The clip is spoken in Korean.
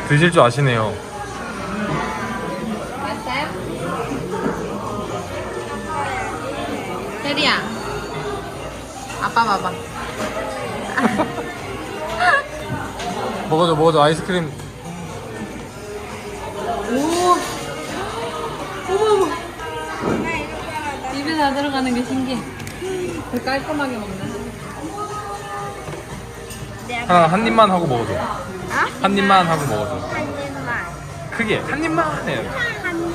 드실 줄 아시네요. 맛있어요? 혜리야, 아빠 봐봐. 먹어줘 아이스크림. 오, 어머. 입에 다 들어가는 게 신기해. 더 깔끔하게 먹네. 하나 한 입만 하고 먹어줘. 어? 한 입만 하고 먹어줘. 한 입만. 크게 한 입만 해. 한